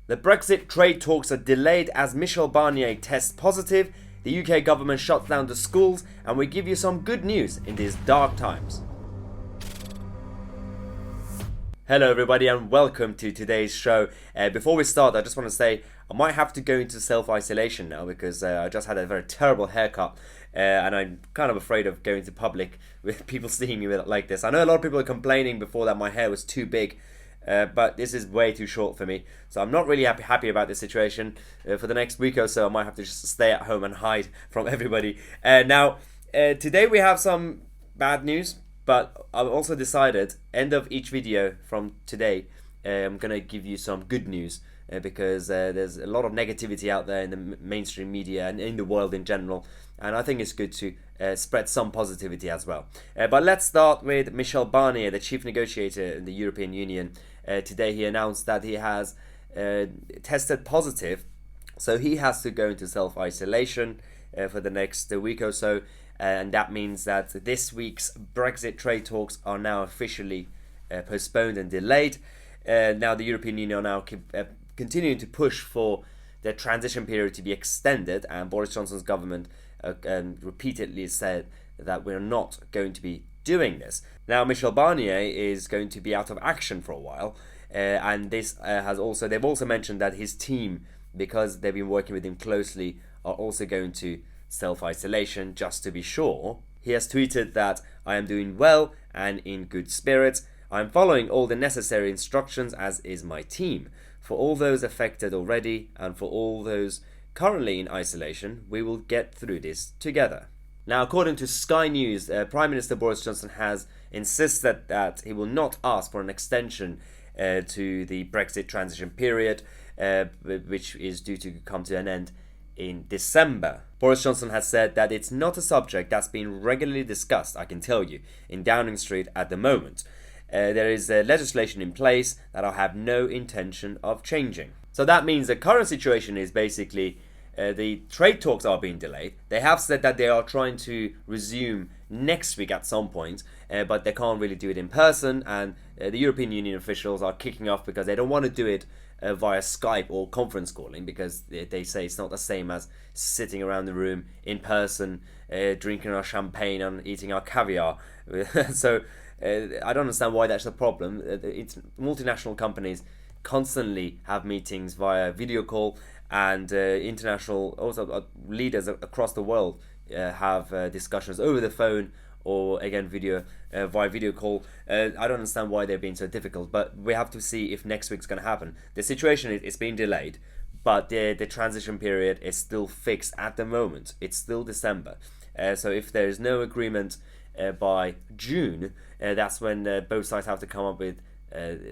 The Brexit trade talks are delayed as Michel Barnier tests positive, the UK government shuts down the schools, and we give you some good news in these dark times. Hello everybody and welcome to today's show. Before we start, I just want to say I might have to go into self-isolation now because I just had a very terrible haircut and I'm kind of afraid of going to public with people seeing me like this. I know a lot of people are complaining before that my hair was too big, but this is way too short for me. So I'm not really happy about this situation. For the next week or so I might have to just stay at home and hide from everybody. Today we have some bad news. But I've also decided, end of each video from today, I'm going to give you some good news because there's a lot of negativity out there in the mainstream media and in the world in general. And I think it's good to spread some positivity as well. But let's start with Michel Barnier, the chief negotiator in the European Union. Today he announced that he has tested positive. So he has to go into self-isolation for the next week or so. And that means that this week's Brexit trade talks are now officially postponed and delayed. Now the European Union are now continuing to push for the transition period to be extended, and Boris Johnson's government repeatedly said that we're not going to be doing this. Now Michel Barnier is going to be out of action for a while, and this they've also mentioned that his team, because they've been working with him closely, are also going to self-isolation just to be sure. He has tweeted that I am doing well and in good spirits. I am following all the necessary instructions, as is my team. For all those affected already and for all those currently in isolation, we will get through this together. Now, according to Sky News, Prime Minister Boris Johnson has insisted that he will not ask for an extension to the Brexit transition period, which is due to come to an end in December. Boris Johnson has said that it's not a subject that's been regularly discussed, I can tell you, in Downing Street at the moment. There is legislation in place that I have no intention of changing. So that means the current situation is basically the trade talks are being delayed. They have said that they are trying to resume next week at some point, but they can't really do it in person, and the European Union officials are kicking off because they don't want to do it via Skype or conference calling, because they say it's not the same as sitting around the room in person, drinking our champagne and eating our caviar. So I don't understand why that's a problem. Multinational companies constantly have meetings via video call, and international leaders across the world have discussions over the phone or again via video call. I don't understand why they're being so difficult, but we have to see if next week's going to happen. The situation is being delayed, but the transition period is still fixed at the moment. It's still December. So if there is no agreement by June, that's when both sides have to come up with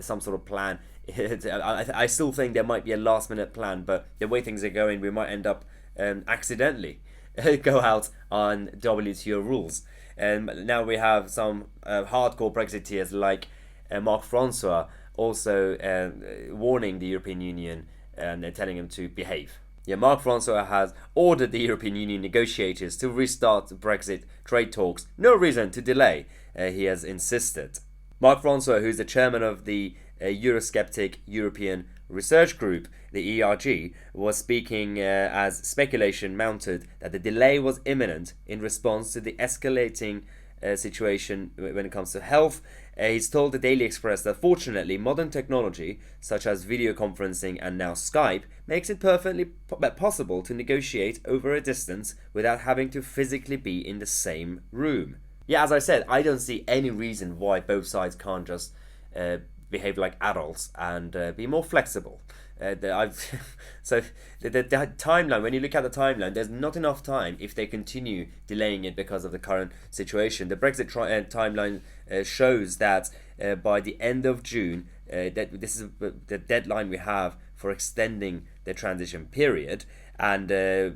some sort of plan. I still think there might be a last minute plan, but the way things are going, we might end up accidentally go out on WTO rules. Now we have some hardcore Brexiteers like Marc Francois also warning the European Union and telling them to behave. Marc Francois has ordered the European Union negotiators to restart Brexit trade talks. No reason to delay, he has insisted. Marc Francois, who's the chairman of the Eurosceptic European Research Group, the ERG, was speaking as speculation mounted that the delay was imminent in response to the escalating situation when it comes to health. He's told the Daily Express that fortunately modern technology such as video conferencing and now Skype makes it perfectly possible to negotiate over a distance without having to physically be in the same room. As I said, I don't see any reason why both sides can't just behave like adults and be more flexible. So the timeline, when you look at the timeline, there's not enough time if they continue delaying it because of the current situation. The Brexit timeline shows that by the end of June, that this is the deadline we have for extending the transition period, and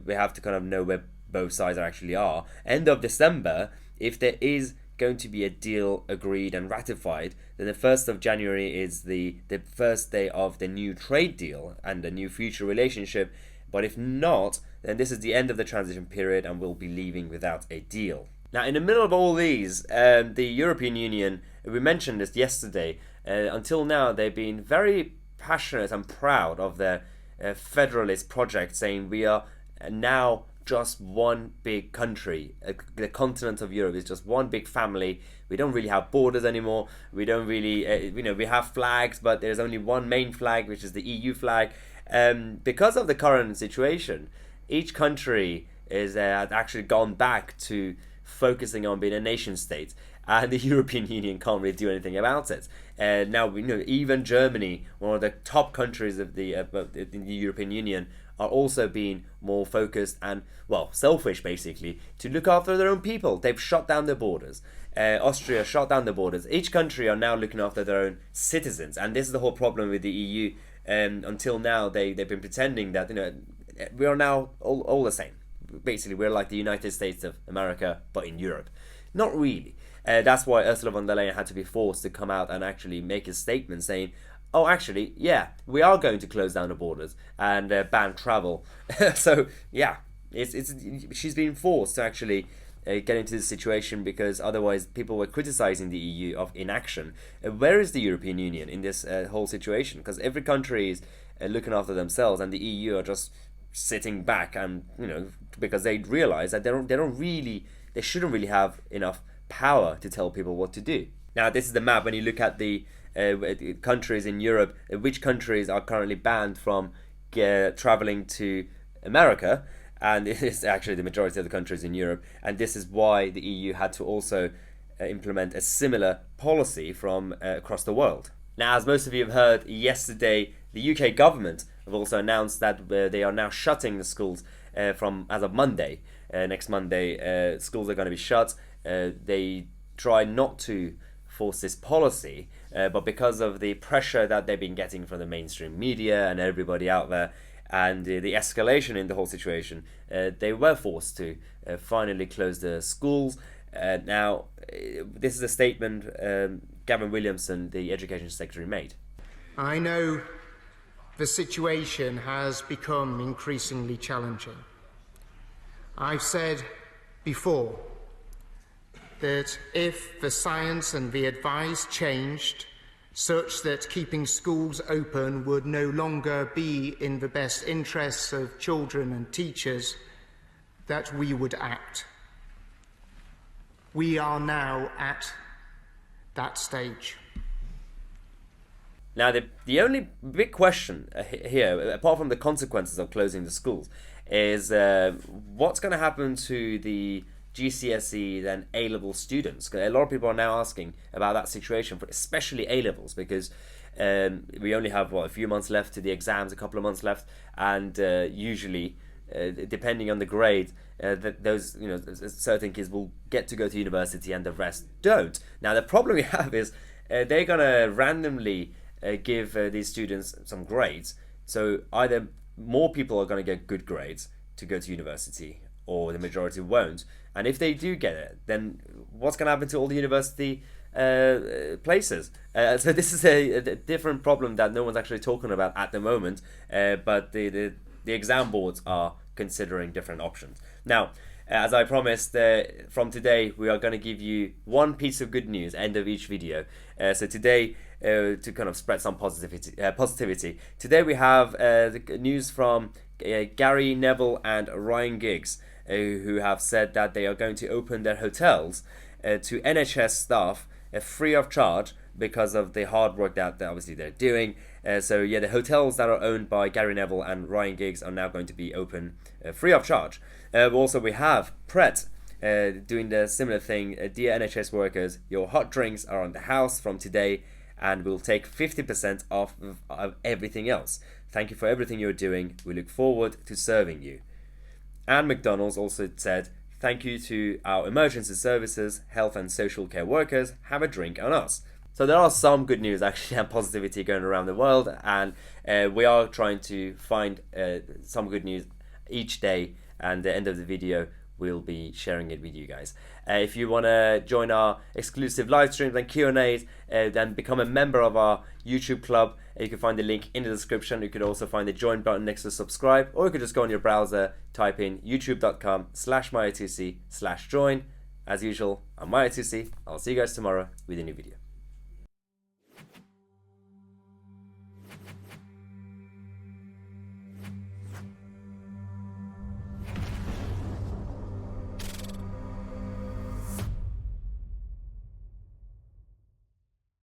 we have to kind of know where both sides actually are. End of December, if there is going to be a deal agreed and ratified, then the 1st of January is the first day of the new trade deal and the new future relationship. But if not, then this is the end of the transition period and we'll be leaving without a deal. Now, in the middle of all these, the European Union, we mentioned this yesterday, until now they've been very passionate and proud of their federalist project, saying we are now just one big country. The continent of Europe is just one big family. We don't really have borders anymore. We don't really, we have flags, but there's only one main flag, which is the EU flag. Because of the current situation, each country has actually gone back to focusing on being a nation state, and the European Union can't really do anything about it. Now we know even Germany, one of the top countries of the European Union, are also being more focused and, well, selfish basically, to look after their own people. They've shut down their borders. Austria shut down their borders. Each country are now looking after their own citizens, and this is the whole problem with the EU. Until now, they've been pretending that we are now all the same. Basically, we're like the United States of America, but in Europe. Not really. That's why Ursula von der Leyen had to be forced to come out and actually make a statement saying, oh, actually, yeah, we are going to close down the borders and ban travel. So, yeah, she's been forced to actually get into this situation, because otherwise people were criticizing the EU of inaction. Where is the European Union in this whole situation? Because every country is looking after themselves, and the EU are just sitting back, and because they realize that they shouldn't really have enough power to tell people what to do. Now, this is the map. When you look at the countries in Europe, which countries are currently banned from traveling to America, and it is actually the majority of the countries in Europe, and this is why the EU had to also implement a similar policy from across the world. Now, as most of you have heard, yesterday the UK government have also announced that they are now shutting the schools from as of Monday. Next Monday, schools are going to be shut. They try not to force this policy, but because of the pressure that they've been getting from the mainstream media and everybody out there, and the escalation in the whole situation, they were forced to finally close the schools. Now, this is a statement Gavin Williamson, the Education Secretary, made. I know the situation has become increasingly challenging. I've said before that if the science and the advice changed such that keeping schools open would no longer be in the best interests of children and teachers, that we would act. We are now at that stage. Now, the only big question here, apart from the consequences of closing the schools, is what's going to happen to the GCSE and A-level students. A lot of people are now asking about that situation, for especially A-levels, because we only have a few months left to the exams, a couple of months left, and usually, depending on the grade, those certain kids will get to go to university and the rest don't. Now, the problem we have is they're gonna randomly give these students some grades, so either more people are going to get good grades to go to university, or the majority won't. And if they do get it, then what's going to happen to all the university places? So this is a different problem that no one's actually talking about at the moment, but the exam boards are considering different options. Now, as I promised, from today we are going to give you one piece of good news end of each video. So today, to kind of spread some positivity, today we have the news from Gary Neville and Ryan Giggs, who have said that they are going to open their hotels to NHS staff free of charge because of the hard work that obviously they're doing. So yeah, the hotels that are owned by Gary Neville and Ryan Giggs are now going to be open free of charge. Also, we have Pret doing the similar thing. Dear NHS workers, your hot drinks are on the house from today, and we'll take 50% off of everything else. Thank you for everything you're doing. We look forward to serving you. And McDonald's also said, thank you to our emergency services, health and social care workers. Have a drink on us. So there are some good news actually and positivity going around the world, and we are trying to find some good news each day, and at the end of the video we'll be sharing it with you guys. If you want to join our exclusive live streams and Q&As, then become a member of our YouTube club. You can find the link in the description. You could also find the join button next to subscribe, or you could just go on your browser, type in youtube.com/myotc/join. As usual, I'm myotc. I'll see you guys tomorrow with a new video.